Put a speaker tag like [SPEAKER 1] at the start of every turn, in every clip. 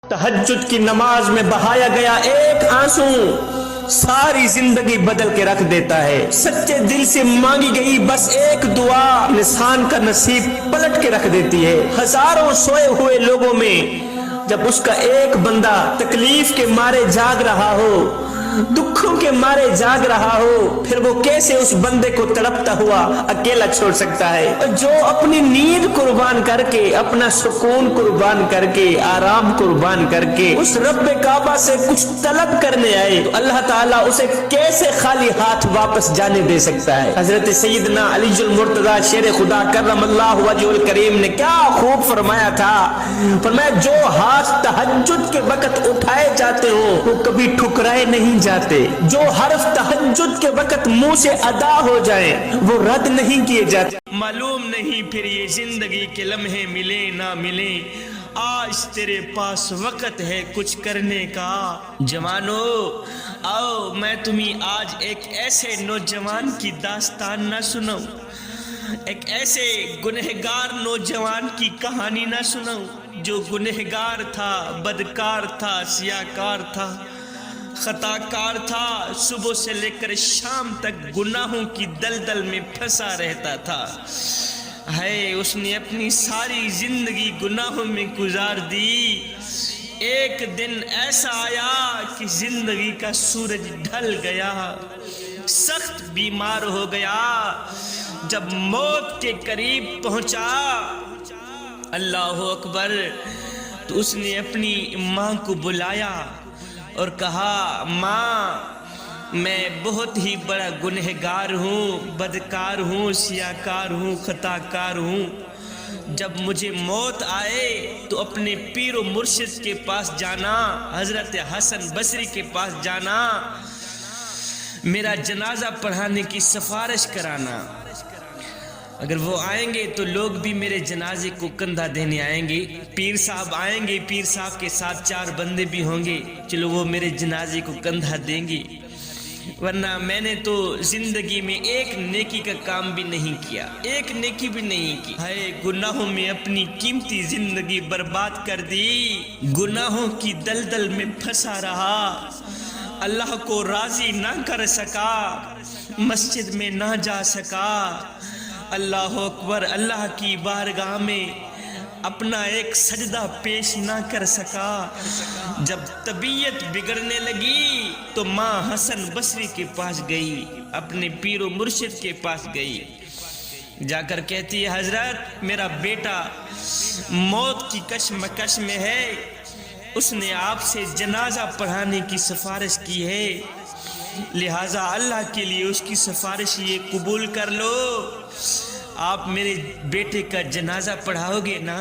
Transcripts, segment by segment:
[SPEAKER 1] तहज्जुद की नमाज में बहाया गया एक आंसू सारी जिंदगी बदल के रख देता है। सच्चे दिल से मांगी गई बस एक दुआ इंसान का नसीब पलट के रख देती है। हजारों सोए हुए लोगों में जब उसका एक बंदा तकलीफ के मारे जाग रहा हो, दुखों के मारे जाग रहा हो, फिर वो कैसे उस बंदे को तड़पता हुआ अकेला छोड़ सकता है। और जो अपनी नींद कुर्बान करके, अपना सुकून कुर्बान करके, आराम कुर्बान करके उस रब्बे काबा से कुछ तलब करने आए तो अल्लाह ताला उसे कैसे खाली हाथ वापस जाने दे सकता है। हजरत सैयदना अलीजुल मुर्तजा शेर खुदा करमल्लाहु वजहुल करीम ने क्या खूब फरमाया था। फरमाया जो हाथ तहज्जुद के वक्त उठाए जाते हो वो कभी ठुकराए नहीं जाते, जो हर्फ तहज्जुद के वक्त मुंह से अदा हो जाए वो रद्द नहीं किए जाते। मालूम नहीं फिर ये जिंदगी के लम्हे मिले ना मिले, आज तेरे पास वक्त है कुछ करने का। जवानो आओ मैं तुम्हें आज एक ऐसे नौजवान की दास्तान ना सुनाऊं, एक ऐसे गुनहगार नौजवान की कहानी ना सुनाऊं जो गुनहगार था, बदकार था, सियाकार था, खताकार था, सुबह से लेकर शाम तक गुनाहों की दलदल में फंसा रहता था। है उसने अपनी सारी जिंदगी गुनाहों में गुजार दी। एक दिन ऐसा आया कि जिंदगी का सूरज ढल गया, सख्त बीमार हो गया। जब मौत के करीब पहुंचा, अल्लाह अकबर, तो उसने अपनी माँ को बुलाया और कहा, माँ मैं बहुत ही बड़ा गुनहगार हूँ, बदकार हूँ, सियाकार हूँ, खताकार हूँ। जब मुझे मौत आए तो अपने पीर व मुर्शिद के पास जाना, हजरत हसन बसरी के पास जाना, मेरा जनाजा पढ़ाने की सिफारिश कराना। अगर वो आएंगे तो लोग भी मेरे जनाजे को कंधा देने आएंगे। पीर साहब आएंगे, पीर साहब के साथ 4 बंदे भी होंगे, चलो वो मेरे जनाजे को कंधा देंगे। वरना मैंने तो जिंदगी में एक नेकी का काम भी नहीं किया, एक नेकी भी नहीं की। हाय गुनाहों में अपनी कीमती जिंदगी बर्बाद कर दी, गुनाहों की दलदल में फंसा रहा, अल्लाह को राजी ना कर सका, मस्जिद में ना जा सका। अल्लाह अकबर, अल्लाह की बारगाह में अपना एक सजदा पेश ना कर सका। जब तबीयत बिगड़ने लगी तो माँ हसन बसरी के पास गई, अपने पीरो मुर्शिद के पास गई। जाकर कहती है, हजरत मेरा बेटा मौत की कशमकश में है, उसने आपसे जनाजा पढ़ाने की सिफारिश की है, लिहाजा अल्लाह के लिए उसकी सिफारिश ये कबूल कर लो, आप मेरे बेटे का जनाजा पढ़ाओगे ना।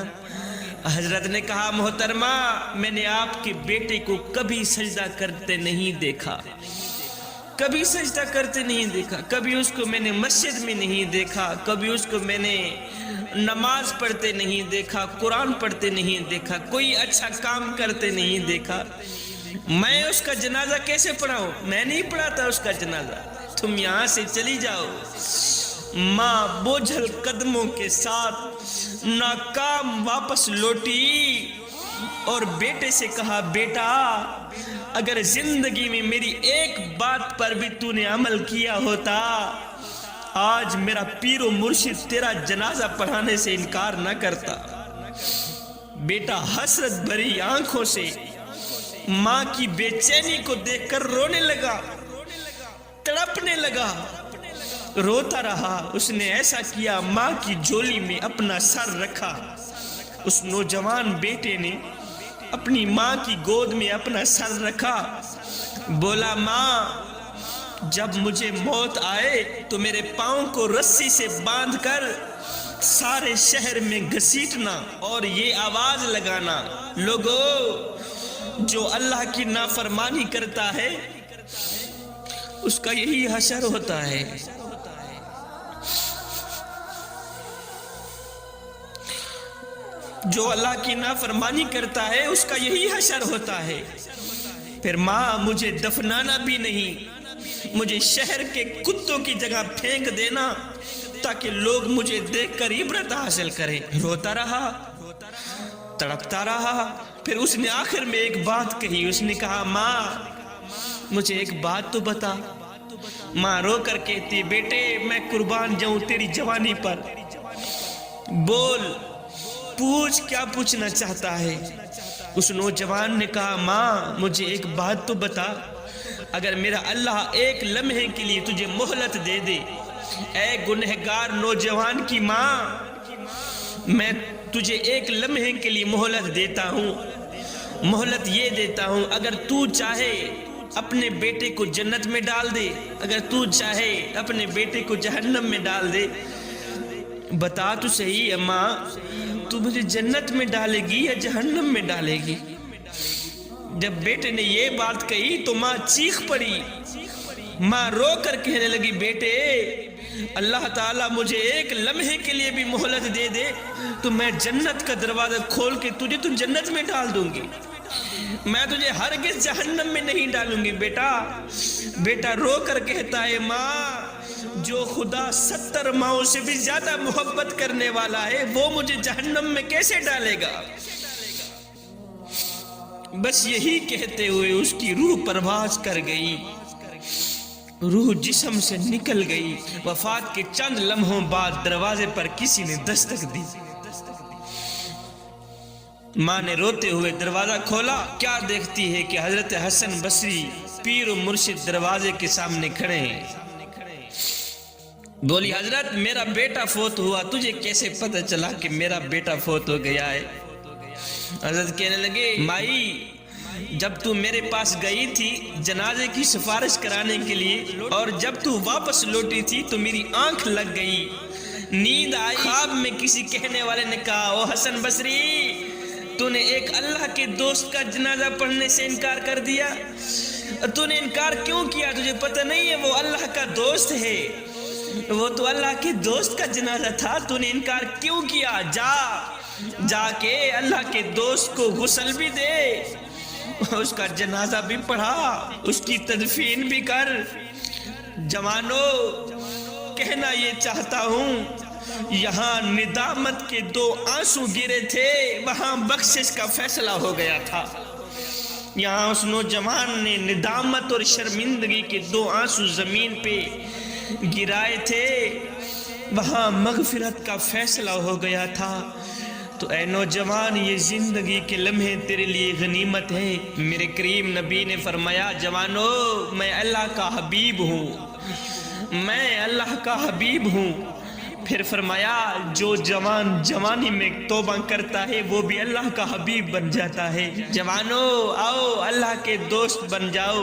[SPEAKER 1] हजरत ने कहा, मोहतरमा मैंने आपके बेटे को कभी सजदा करते नहीं देखा, कभी सजदा करते नहीं देखा, कभी उसको मैंने मस्जिद में नहीं देखा, कभी उसको मैंने नमाज पढ़ते नहीं देखा, कुरान पढ़ते नहीं देखा, कोई अच्छा काम करते नहीं देखा। मैं उसका जनाजा कैसे पढ़ाऊं? मैं नहीं पढ़ाता उसका जनाजा, तुम यहाँ से चली जाओ। माँ बोझल कदमों के साथ नाकाम वापस लौटी और बेटे से कहा, बेटा अगर जिंदगी में मेरी एक बात पर भी तूने अमल किया होता, आज मेरा पीरो मुर्शिद तेरा जनाजा पढ़ाने से इनकार न करता। बेटा हसरत भरी आंखों से माँ की बेचैनी को देखकर रोने लगा, तड़पने लगा, रोता रहा। उसने ऐसा किया, माँ की झोली में अपना सर रखा। उस नौजवान बेटे ने अपनी माँ की गोद में अपना सर रखा, बोला, माँ जब मुझे मौत आए तो मेरे पाँव को रस्सी से बांधकर सारे शहर में घसीटना और ये आवाज लगाना, लोगों जो अल्लाह की नाफरमानी करता है उसका यही हशर होता है। जो अल्लाह की नाफरमानी करता है उसका यही हशर होता है। फिर माँ मुझे दफनाना भी नहीं, मुझे शहर के कुत्तों की जगह फेंक देना ताकि लोग मुझे देखकर इबरत हासिल करें। रोता रहा, तड़पता रहा, پھر اس نے آخر میں ایک بات کہی، اس نے کہا ماں مجھے ایک بات تو بتا۔ ماں رو کر کہتی بیٹے میں قربان جاؤں تیری جوانی پر، بول پوچھ کیا پوچھنا چاہتا ہے۔ اس نوجوان نے کہا ماں مجھے ایک بات تو بتا، اگر میرا اللہ ایک لمحے کے لیے تجھے مہلت دے دے، اے گنہگار نوجوان کی ماں، میں تجھے ایک لمحے کے لیے مہلت دیتا ہوں، مہلت یہ دیتا ہوں اگر تو چاہے اپنے بیٹے کو جنت میں ڈال دے، اگر تو چاہے اپنے بیٹے کو جہنم میں ڈال دے، بتا تو صحیح ہے ماں تو مجھے جنت میں ڈالے گی یا جہنم میں ڈالے گی؟ جب بیٹے نے یہ بات کہی تو ماں چیخ پڑی، ماں رو کر کہنے لگی بیٹے اللہ تعالیٰ مجھے ایک لمحے کے لیے بھی مہلت دے دے تو میں جنت کا دروازہ کھول کے تجھے تو جنت میں ڈال دوں گی، میں تجھے ہرگز جہنم میں نہیں ڈالوں گی۔ بیٹا رو کر کہتا ہے ماں جو خدا 70 ماؤں سے بھی زیادہ محبت کرنے والا ہے وہ مجھے جہنم میں کیسے ڈالے گا؟ بس یہی کہتے ہوئے اس کی روح پرواز کر گئی، روح جسم سے نکل گئی۔ وفات کے چند لمحوں بعد دروازے پر کسی نے دستک دی، ماں نے روتے ہوئے دروازہ کھولا، کیا دیکھتی ہے کہ حضرت حسن بصری پیر و مرشد دروازے کے سامنے کھڑے ہیں۔ بولی حضرت میرا بیٹا فوت ہوا، تجھے کیسے پتہ چلا کہ میرا بیٹا فوت ہو گیا ہے؟ حضرت کہنے لگے مائی جب تو میرے پاس گئی تھی جنازے کی سفارش کرانے کے لیے اور جب تو واپس لوٹی تھی تو میری آنکھ لگ گئی، نیند آئی، خواب میں کسی کہنے والے نے کہا او حسن بصری تو نے ایک اللہ کے دوست کا جنازہ پڑھنے سے انکار کر دیا، تو نے انکار کیوں کیا؟ تجھے پتہ نہیں ہے وہ اللہ کا دوست ہے، وہ تو اللہ کے دوست کا جنازہ تھا، تو نے انکار کیوں کیا؟ جا کے اللہ کے دوست کو غسل بھی دے، اس کا جنازہ بھی پڑھا، اس کی تدفین بھی کر۔ جوانو کہنا یہ چاہتا ہوں یہاں ندامت کے 2 آنسو گرے تھے، وہاں بخشش کا فیصلہ ہو گیا تھا۔ یہاں اس نوجوان نے ندامت اور شرمندگی کے 2 آنسو زمین پہ گرائے تھے، وہاں مغفرت کا فیصلہ ہو گیا تھا۔ تو اے نوجوان یہ زندگی کے لمحے تیرے لیے غنیمت ہے۔ میرے کریم نبی نے فرمایا جوانو میں اللہ کا حبیب ہوں، میں اللہ کا حبیب ہوں۔ پھر فرمایا جو جوان جوانی میں توبہ کرتا ہے وہ بھی اللہ کا حبیب بن جاتا ہے۔ جوانو آؤ اللہ کے دوست بن جاؤ۔